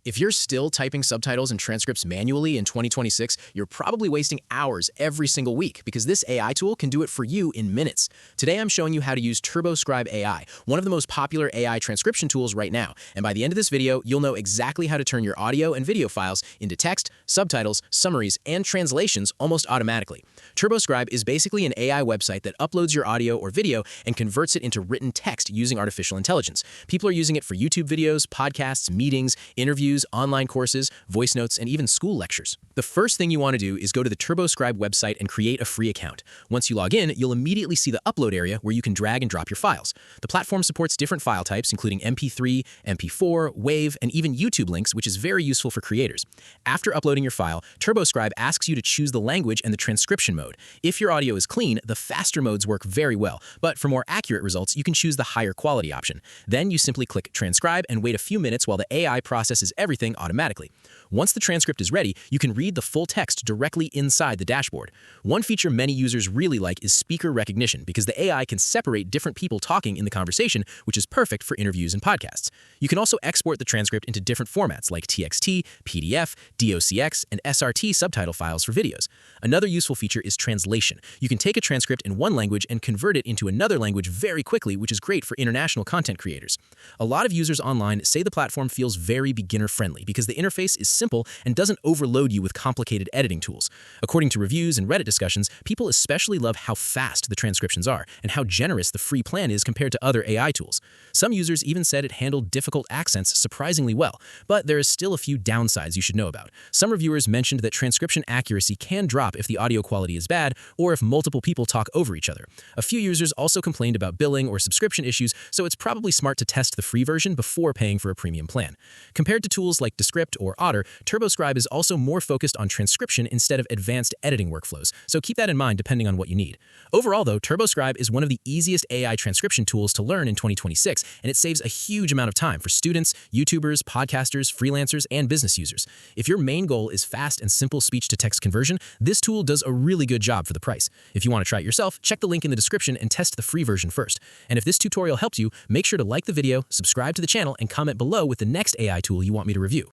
If you're still typing subtitles and transcripts manually in 2026, you're probably wasting hours every single week because this AI tool can do it for you in minutes. Today, I'm showing you how to use TurboScribe AI, one of the most popular AI transcription tools right now. And by the end of this video, you'll know exactly how to turn your audio and video files into text, subtitles, summaries, and translations almost automatically. TurboScribe is basically an AI website that uploads your audio or video and converts it into written text using artificial intelligence. People are using it for YouTube videos, podcasts, meetings, interviews, online courses, voice notes, and even school lectures. The first thing you want to do is go to the TurboScribe website and create a free account. Once you log in, you'll immediately see the upload area where you can drag and drop your files. The platform supports different file types, including MP3, MP4, WAV, and even YouTube links, which is very useful for creators. After uploading your file, TurboScribe asks you to choose the language and the transcription mode. If your audio is clean, the faster modes work very well, but for more accurate results, you can choose the higher quality option. Then you simply click Transcribe and wait a few minutes while the AI processes everything automatically. Once the transcript is ready, you can read the full text directly inside the dashboard. One feature many users really like is speaker recognition because the AI can separate different people talking in the conversation, which is perfect for interviews and podcasts. You can also export the transcript into different formats like TXT, PDF, DOCX, and SRT subtitle files for videos. Another useful feature is translation. You can take a transcript in one language and convert it into another language very quickly, which is great for international content creators. A lot of users online say the platform feels very beginner-friendly because the interface is simple and doesn't overload you with complicated editing tools. According to reviews and Reddit discussions, people especially love how fast the transcriptions are and how generous the free plan is compared to other AI tools. Some users even said it handled difficult accents surprisingly well, but there is still a few downsides you should know about. Some reviewers mentioned that transcription accuracy can drop if the audio quality is bad or if multiple people talk over each other. A few users also complained about billing or subscription issues, so it's probably smart to test the free version before paying for a premium plan. Compared to tools like Descript or Otter, TurboScribe is also more focused on transcription instead of advanced editing workflows, so keep that in mind depending on what you need. Overall, though, TurboScribe is one of the easiest AI transcription tools to learn in 2026, and it saves a huge amount of time for students, YouTubers, podcasters, freelancers, and business users. If your main goal is fast and simple speech-to-text conversion, this tool does a really good job for the price. If you want to try it yourself, check the link in the description and test the free version first. And if this tutorial helped you, make sure to like the video, subscribe to the channel, and comment below with the next AI tool you want me to review.